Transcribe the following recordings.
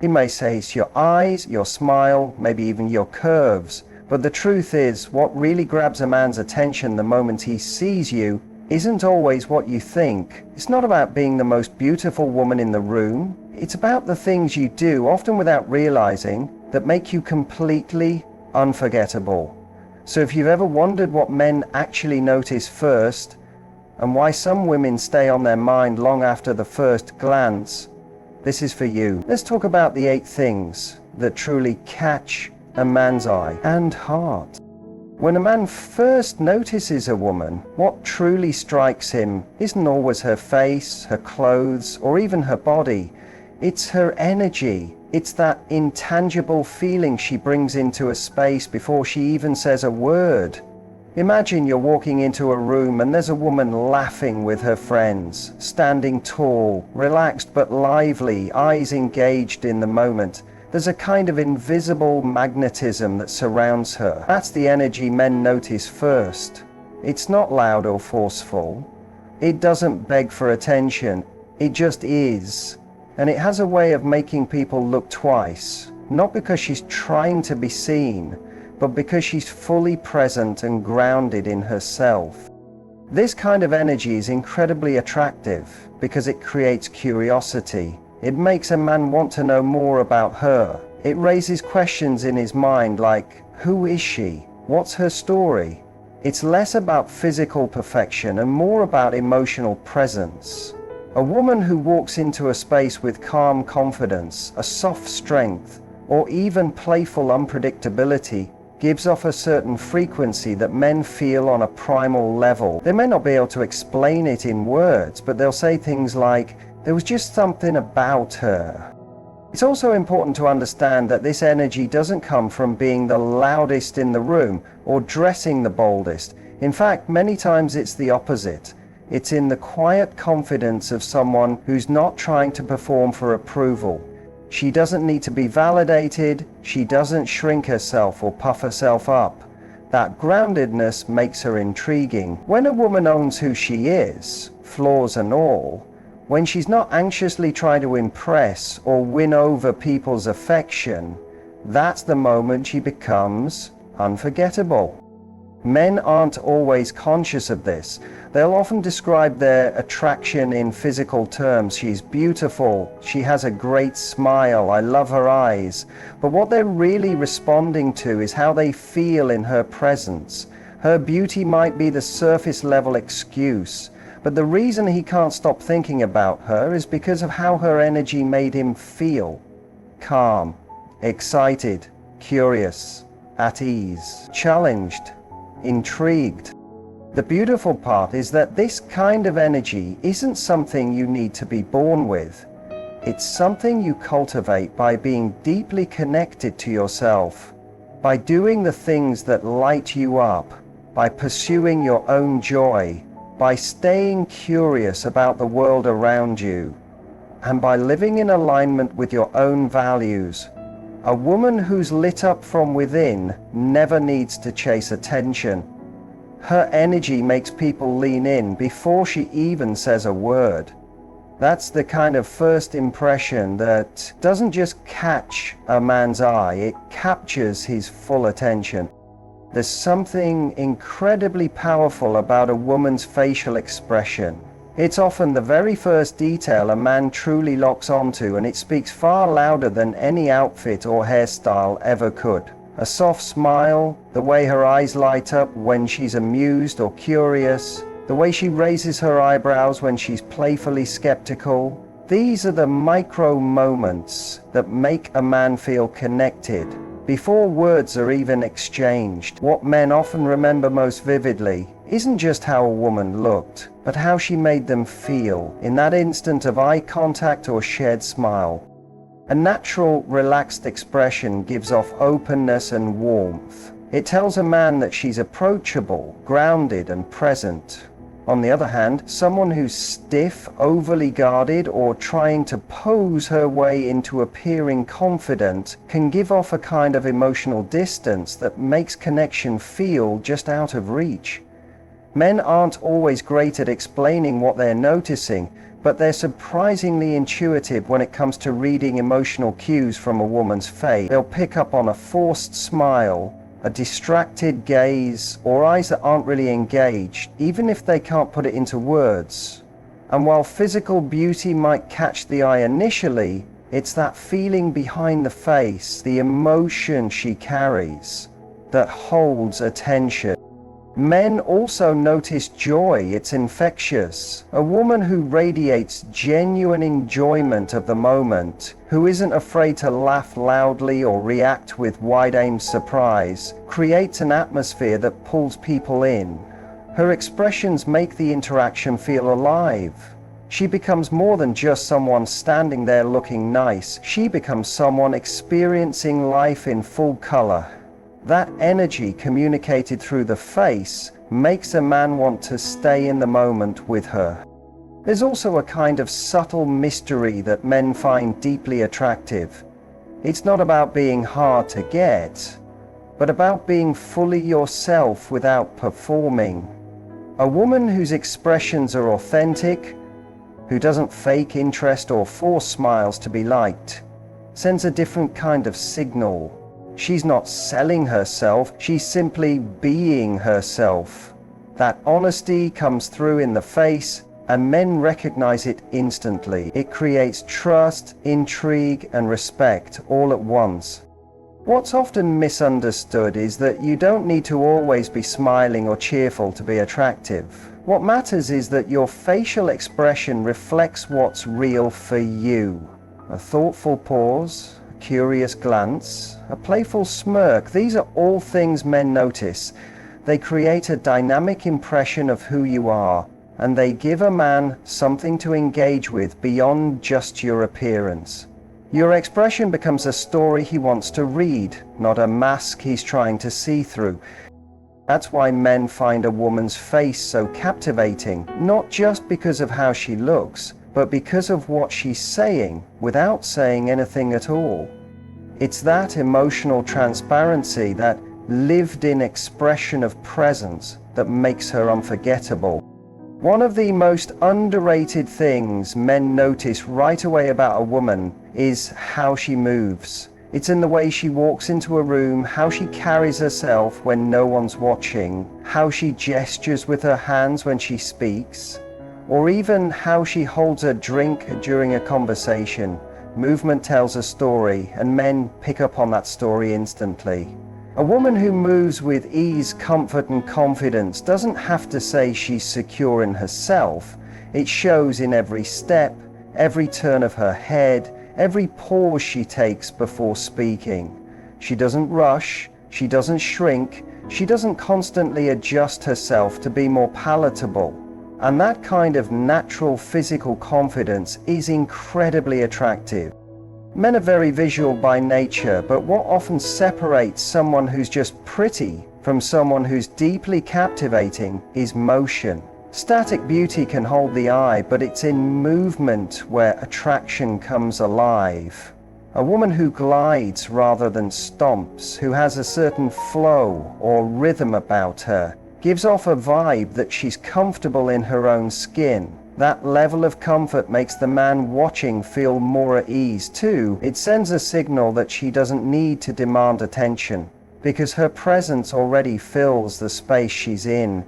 He may say it's your eyes, your smile, maybe even your curves. But the truth is, what really grabs a man's attention the moment he sees you isn't always what you think. It's not about being the most beautiful woman in the room. It's about the things you do, often without realizing, that make you completely unforgettable. So if you've ever wondered what men actually notice first, and why some women stay on their mind long after the first glance, this is for you. Let's talk about the 8 things that truly catch a man's eye and heart. When a man first notices a woman, what truly strikes him isn't always her face, her clothes, or even her body. It's her energy. It's that intangible feeling she brings into a space before she even says a word. Imagine you're walking into a room and there's a woman laughing with her friends, standing tall, relaxed but lively, eyes engaged in the moment. There's a kind of invisible magnetism that surrounds her. That's the energy men notice first. It's not loud or forceful. It doesn't beg for attention. It just is. And it has a way of making people look twice, not because she's trying to be seen, but because she's fully present and grounded in herself. This kind of energy is incredibly attractive because it creates curiosity. It makes a man want to know more about her. It raises questions in his mind like, who is she? What's her story? It's less about physical perfection and more about emotional presence. A woman who walks into a space with calm confidence, a soft strength, or even playful unpredictability gives off a certain frequency that men feel on a primal level. They may not be able to explain it in words, but they'll say things like, there was just something about her. It's also important to understand that this energy doesn't come from being the loudest in the room or dressing the boldest. In fact, many times it's the opposite. It's in the quiet confidence of someone who's not trying to perform for approval. She doesn't need to be validated. She doesn't shrink herself or puff herself up. That groundedness makes her intriguing. When a woman owns who she is, flaws and all, when she's not anxiously trying to impress or win over people's affection, that's the moment she becomes unforgettable. Men aren't always conscious of this. They'll often describe their attraction in physical terms. She's beautiful, she has a great smile, I love her eyes. But what they're really responding to is how they feel in her presence. Her beauty might be the surface level excuse, but the reason he can't stop thinking about her is because of how her energy made him feel. Calm, excited, curious, at ease, challenged, intrigued. The beautiful part is that this kind of energy isn't something you need to be born with. It's something you cultivate by being deeply connected to yourself, by doing the things that light you up, by pursuing your own joy, by staying curious about the world around you, and by living in alignment with your own values. A woman who's lit up from within never needs to chase attention. Her energy makes people lean in before she even says a word. That's the kind of first impression that doesn't just catch a man's eye, it captures his full attention. There's something incredibly powerful about a woman's facial expression. It's often the very first detail a man truly locks onto, and it speaks far louder than any outfit or hairstyle ever could. A soft smile, the way her eyes light up when she's amused or curious, the way she raises her eyebrows when she's playfully skeptical. These are the micro moments that make a man feel connected before words are even exchanged. What men often remember most vividly isn't just how a woman looked, but how she made them feel in that instant of eye contact or shared smile. A natural, relaxed expression gives off openness and warmth. It tells a man that she's approachable, grounded, and present. On the other hand, someone who's stiff, overly guarded, or trying to pose her way into appearing confident can give off a kind of emotional distance that makes connection feel just out of reach. Men aren't always great at explaining what they're noticing, but they're surprisingly intuitive when it comes to reading emotional cues from a woman's face. They'll pick up on a forced smile, a distracted gaze, or eyes that aren't really engaged, even if they can't put it into words. And while physical beauty might catch the eye initially, it's that feeling behind the face, the emotion she carries, that holds attention. Men also notice joy. It's infectious. A woman who radiates genuine enjoyment of the moment, who isn't afraid to laugh loudly or react with wide-aimed surprise, creates an atmosphere that pulls people in. Her expressions make the interaction feel alive. She becomes more than just someone standing there looking nice. She becomes someone experiencing life in full color. That energy communicated through the face makes a man want to stay in the moment with her. There's also a kind of subtle mystery that men find deeply attractive. It's not about being hard to get, but about being fully yourself without performing. A woman whose expressions are authentic, who doesn't fake interest or force smiles to be liked, sends a different kind of signal. She's not selling herself, she's simply being herself. That honesty comes through in the face, and men recognize it instantly. It creates trust, intrigue, and respect all at once. What's often misunderstood is that you don't need to always be smiling or cheerful to be attractive. What matters is that your facial expression reflects what's real for you. A thoughtful pause, curious glance, a playful smirk, these are all things men notice. They create a dynamic impression of who you are, and they give a man something to engage with beyond just your appearance. Your expression becomes a story he wants to read, not a mask he's trying to see through. That's why men find a woman's face so captivating, not just because of how she looks, but because of what she's saying without saying anything at all. It's that emotional transparency, that lived-in expression of presence that makes her unforgettable. One of the most underrated things men notice right away about a woman is how she moves. It's in the way she walks into a room, how she carries herself when no one's watching, how she gestures with her hands when she speaks, or even how she holds a drink during a conversation. Movement tells a story, and men pick up on that story instantly. A woman who moves with ease, comfort, and confidence doesn't have to say she's secure in herself. It shows in every step, every turn of her head, every pause she takes before speaking. She doesn't rush, she doesn't shrink, she doesn't constantly adjust herself to be more palatable. And that kind of natural physical confidence is incredibly attractive. Men are very visual by nature, but what often separates someone who's just pretty from someone who's deeply captivating is motion. Static beauty can hold the eye, but it's in movement where attraction comes alive. A woman who glides rather than stomps, who has a certain flow or rhythm about her, gives off a vibe that she's comfortable in her own skin. That level of comfort makes the man watching feel more at ease too. It sends a signal that she doesn't need to demand attention, because her presence already fills the space she's in.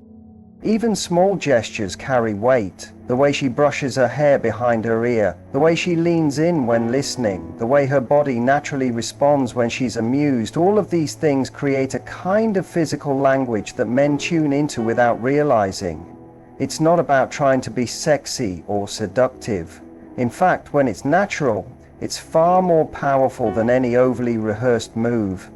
Even small gestures carry weight. The way she brushes her hair behind her ear, the way she leans in when listening, the way her body naturally responds when she's amused, all of these things create a kind of physical language that men tune into without realizing. It's not about trying to be sexy or seductive. In fact, when it's natural, it's far more powerful than any overly rehearsed move.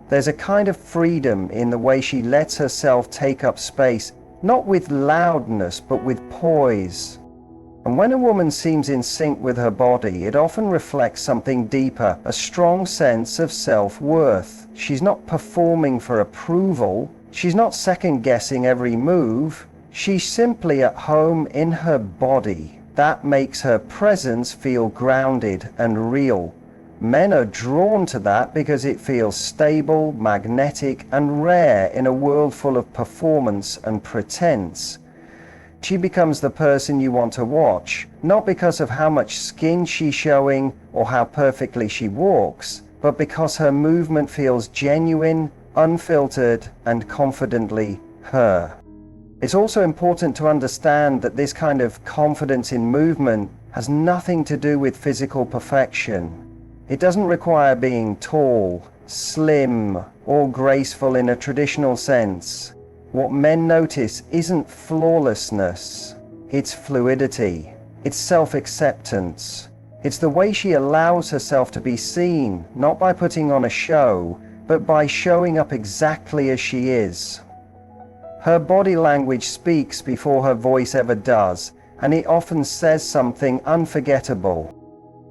There's a kind of freedom in the way she lets herself take up space, not with loudness, but with poise. And when a woman seems in sync with her body, it often reflects something deeper, a strong sense of self-worth. She's not performing for approval. She's not second-guessing every move. She's simply at home in her body. That makes her presence feel grounded and real. Men are drawn to that because it feels stable, magnetic, and rare in a world full of performance and pretense. She becomes the person you want to watch, not because of how much skin she's showing or how perfectly she walks, but because her movement feels genuine, unfiltered, and confidently her. It's also important to understand that this kind of confidence in movement has nothing to do with physical perfection. It doesn't require being tall, slim, or graceful in a traditional sense. What men notice isn't flawlessness, it's fluidity, it's self-acceptance. It's the way she allows herself to be seen, not by putting on a show, but by showing up exactly as she is. Her body language speaks before her voice ever does, and it often says something unforgettable.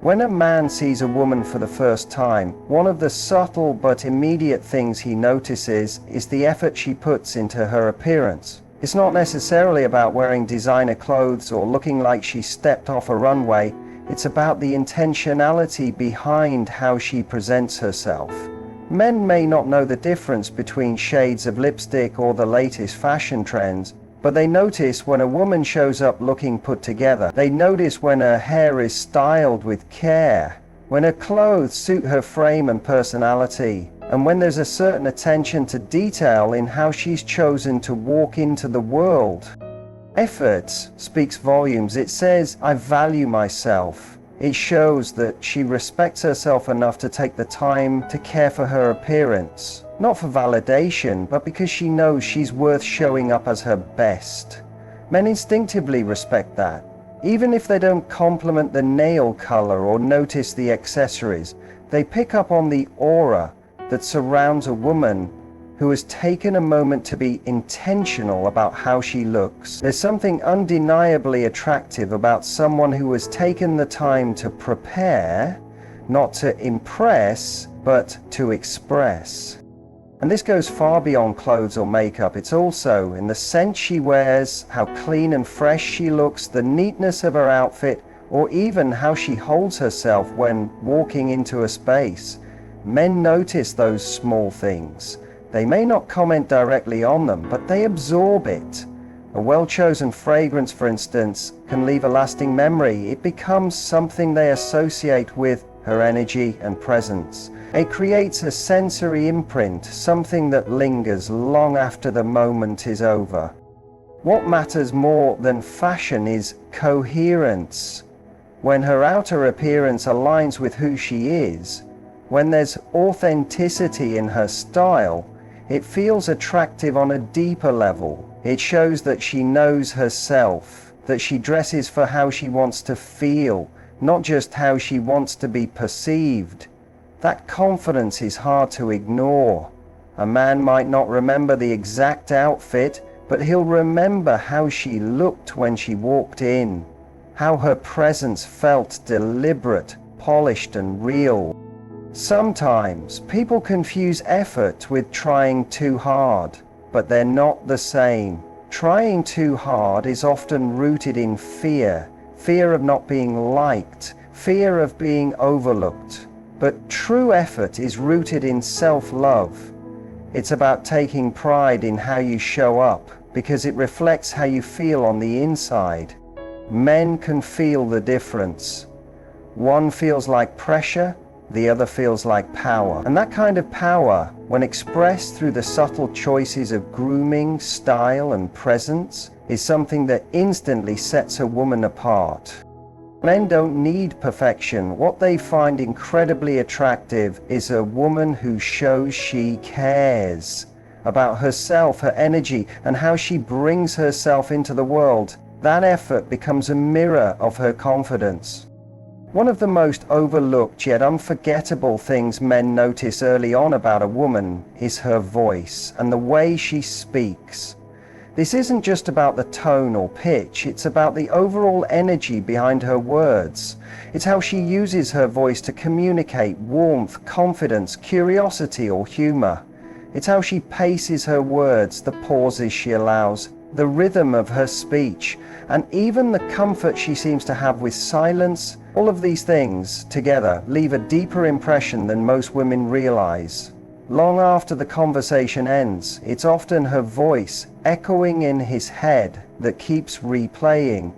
When a man sees a woman for the first time, one of the subtle but immediate things he notices is the effort she puts into her appearance. It's not necessarily about wearing designer clothes or looking like she stepped off a runway. It's about the intentionality behind how she presents herself. Men may not know the difference between shades of lipstick or the latest fashion trends, but they notice when a woman shows up looking put together. They notice when her hair is styled with care, when her clothes suit her frame and personality, and when there's a certain attention to detail in how she's chosen to walk into the world. Effort speaks volumes. It says, I value myself. It shows that she respects herself enough to take the time to care for her appearance. Not for validation, but because she knows she's worth showing up as her best. Men instinctively respect that. Even if they don't compliment the nail color or notice the accessories, they pick up on the aura that surrounds a woman who has taken a moment to be intentional about how she looks. There's something undeniably attractive about someone who has taken the time to prepare, not to impress, but to express. And this goes far beyond clothes or makeup. It's also in the scent she wears, how clean and fresh she looks, the neatness of her outfit, or even how she holds herself when walking into a space. Men notice those small things. They may not comment directly on them, but they absorb it. A well-chosen fragrance, for instance, can leave a lasting memory. It becomes something they associate with her energy and presence. It creates a sensory imprint, something that lingers long after the moment is over. What matters more than fashion is coherence. When her outer appearance aligns with who she is, when there's authenticity in her style, it feels attractive on a deeper level. It shows that she knows herself, that she dresses for how she wants to feel, not just how she wants to be perceived. That confidence is hard to ignore. A man might not remember the exact outfit, but he'll remember how she looked when she walked in, how her presence felt deliberate, polished, and real. Sometimes people confuse effort with trying too hard, but they're not the same. Trying too hard is often rooted in fear, fear of not being liked, fear of being overlooked. But true effort is rooted in self-love. It's about taking pride in how you show up, because it reflects how you feel on the inside. Men can feel the difference. One feels like pressure, the other feels like power. And that kind of power, when expressed through the subtle choices of grooming, style, and presence, is something that instantly sets a woman apart. Men don't need perfection. What they find incredibly attractive is a woman who shows she cares about herself, her energy, and how she brings herself into the world. That effort becomes a mirror of her confidence. One of the most overlooked yet unforgettable things men notice early on about a woman is her voice and the way she speaks. This isn't just about the tone or pitch, it's about the overall energy behind her words. It's how she uses her voice to communicate warmth, confidence, curiosity, or humor. It's how she paces her words, the pauses she allows, the rhythm of her speech, and even the comfort she seems to have with silence All of these things together leave a deeper impression than most women realize. Long after the conversation ends, it's often her voice echoing in his head that keeps replaying.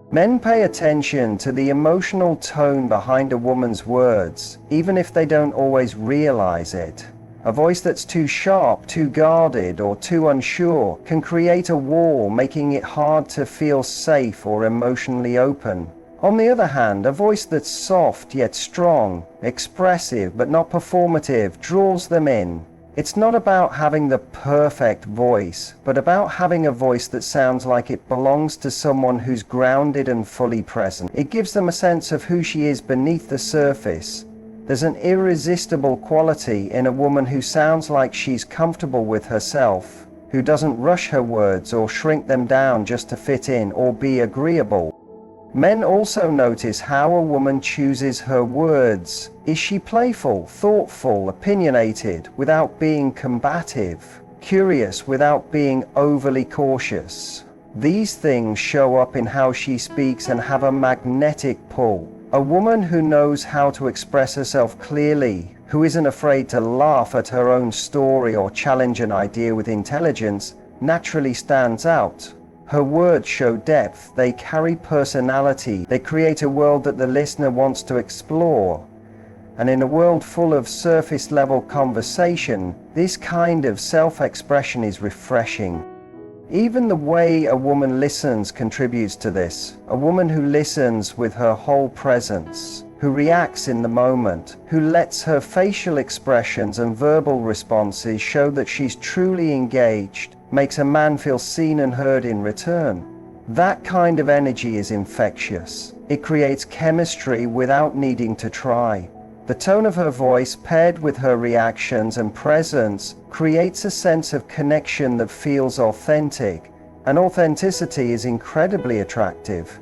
Men pay attention to the emotional tone behind a woman's words, even if they don't always realize it. A voice that's too sharp, too guarded, or too unsure can create a wall, making it hard to feel safe or emotionally open. On the other hand, a voice that's soft yet strong, expressive but not performative, draws them in. It's not about having the perfect voice, but about having a voice that sounds like it belongs to someone who's grounded and fully present. It gives them a sense of who she is beneath the surface. There's an irresistible quality in a woman who sounds like she's comfortable with herself, who doesn't rush her words or shrink them down just to fit in or be agreeable. Men also notice how a woman chooses her words. Is she playful, thoughtful, opinionated without being combative, curious without being overly cautious? These things show up in how she speaks and have a magnetic pull. A woman who knows how to express herself clearly, who isn't afraid to laugh at her own story or challenge an idea with intelligence, naturally stands out. Her words show depth, they carry personality, they create a world that the listener wants to explore. And in a world full of surface-level conversation, this kind of self-expression is refreshing. Even the way a woman listens contributes to this. A woman who listens with her whole presence, who reacts in the moment, who lets her facial expressions and verbal responses show that she's truly engaged, makes a man feel seen and heard in return. That kind of energy is infectious. It creates chemistry without needing to try. The tone of her voice, paired with her reactions and presence, creates a sense of connection that feels authentic, and authenticity is incredibly attractive.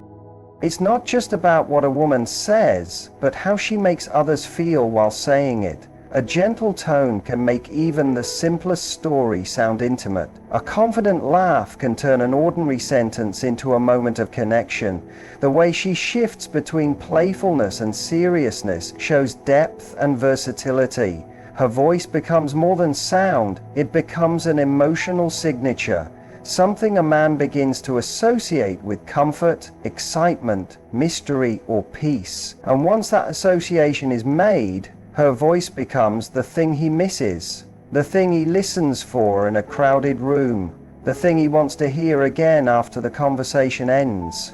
It's not just about what a woman says, but how she makes others feel while saying it. A gentle tone can make even the simplest story sound intimate. A confident laugh can turn an ordinary sentence into a moment of connection. The way she shifts between playfulness and seriousness shows depth and versatility. Her voice becomes more than sound, it becomes an emotional signature, something a man begins to associate with comfort, excitement, mystery, or peace. And once that association is made, her voice becomes the thing he misses, the thing he listens for in a crowded room, the thing he wants to hear again after the conversation ends.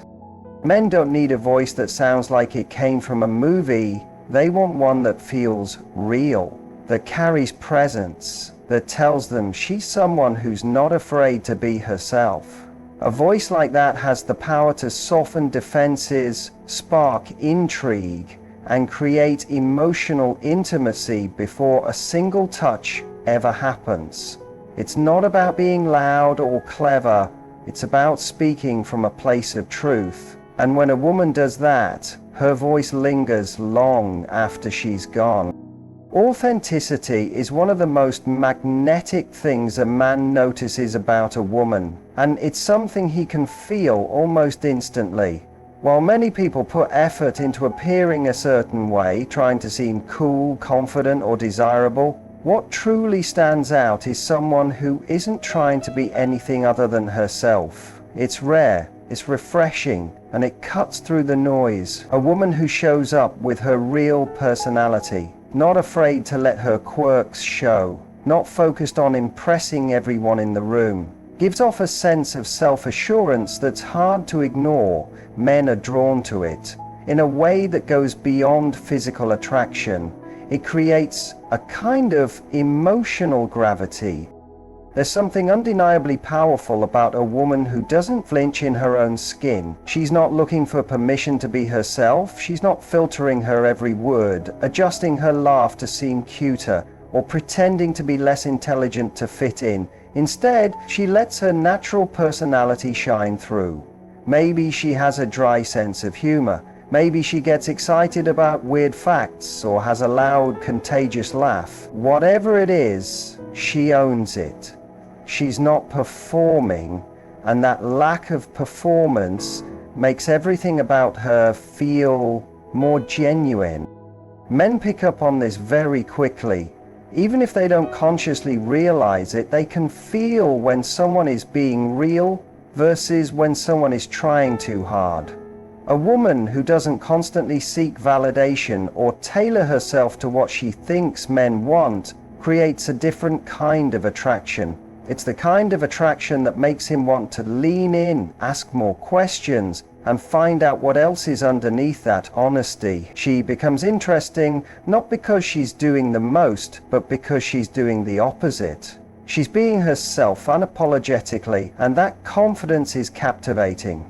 Men don't need a voice that sounds like it came from a movie. They want one that feels real, that carries presence, that tells them she's someone who's not afraid to be herself. A voice like that has the power to soften defenses, spark intrigue, and create emotional intimacy before a single touch ever happens. It's not about being loud or clever, it's about speaking from a place of truth. And when a woman does that, her voice lingers long after she's gone. Authenticity is one of the most magnetic things a man notices about a woman, and it's something he can feel almost instantly. While many people put effort into appearing a certain way, trying to seem cool, confident, or desirable, what truly stands out is someone who isn't trying to be anything other than herself. It's rare, it's refreshing, and it cuts through the noise. A woman who shows up with her real personality, not afraid to let her quirks show, not focused on impressing everyone in the room, gives off a sense of self-assurance that's hard to ignore. Men are drawn to it. In a way that goes beyond physical attraction, it creates a kind of emotional gravity. There's something undeniably powerful about a woman who doesn't flinch in her own skin. She's not looking for permission to be herself. She's not filtering her every word, adjusting her laugh to seem cuter, or pretending to be less intelligent to fit in. Instead, she lets her natural personality shine through. Maybe she has a dry sense of humor. Maybe she gets excited about weird facts or has a loud, contagious laugh. Whatever it is, she owns it. She's not performing, and that lack of performance makes everything about her feel more genuine. Men pick up on this very quickly. Even if they don't consciously realize it, they can feel when someone is being real versus when someone is trying too hard. A woman who doesn't constantly seek validation or tailor herself to what she thinks men want creates a different kind of attraction. It's the kind of attraction that makes him want to lean in, ask more questions, and find out what else is underneath that honesty. She becomes interesting not because she's doing the most, but because she's doing the opposite. She's being herself unapologetically, and that confidence is captivating.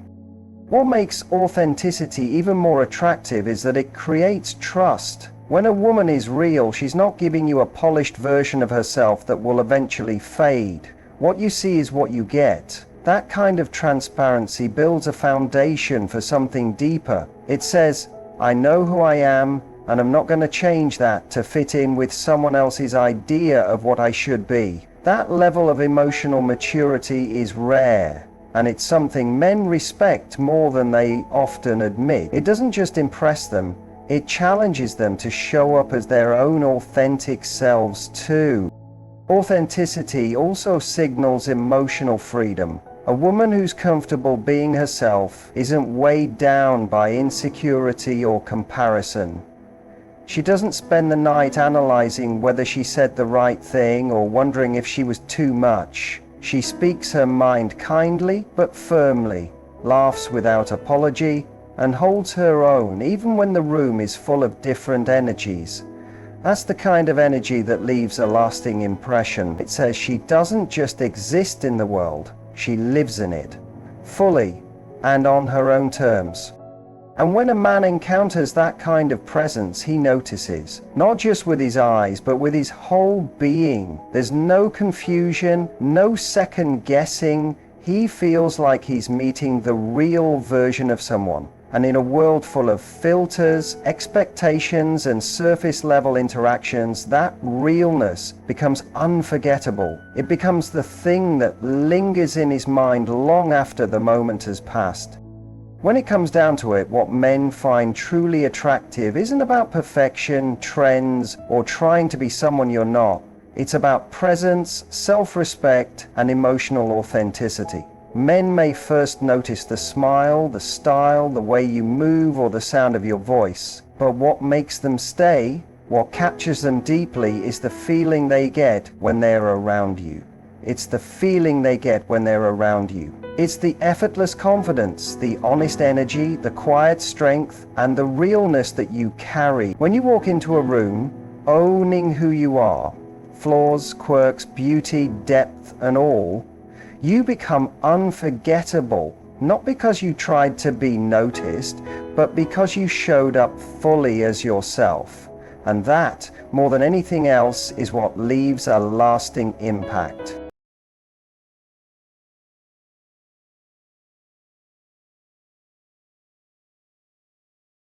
What makes authenticity even more attractive is that it creates trust. When a woman is real, she's not giving you a polished version of herself that will eventually fade. What you see is what you get. That kind of transparency builds a foundation for something deeper. It says, I know who I am, and I'm not going to change that to fit in with someone else's idea of what I should be. That level of emotional maturity is rare, and it's something men respect more than they often admit. It doesn't just impress them, it challenges them to show up as their own authentic selves too. Authenticity also signals emotional freedom. A woman who's comfortable being herself isn't weighed down by insecurity or comparison. She doesn't spend the night analyzing whether she said the right thing or wondering if she was too much. She speaks her mind kindly but firmly, laughs without apology, and holds her own even when the room is full of different energies. That's the kind of energy that leaves a lasting impression. It says she doesn't just exist in the world, she lives in it, fully and on her own terms. And when a man encounters that kind of presence, he notices, not just with his eyes, but with his whole being. There's no confusion, no second guessing. He feels like he's meeting the real version of someone. And in a world full of filters, expectations, and surface level interactions, that realness becomes unforgettable. It becomes the thing that lingers in his mind long after the moment has passed. When it comes down to it, what men find truly attractive isn't about perfection, trends, or trying to be someone you're not. It's about presence, self-respect, and emotional authenticity. Men may first notice the smile, the style, the way you move, or the sound of your voice. But what makes them stay, what captures them deeply, is the feeling they get when they're around you. It's the feeling they get when they're around you. It's the effortless confidence, the honest energy, the quiet strength, and the realness that you carry. When you walk into a room, owning who you are, flaws, quirks, beauty, depth, and all, you become unforgettable, not because you tried to be noticed, but because you showed up fully as yourself. And that, more than anything else, is what leaves a lasting impact.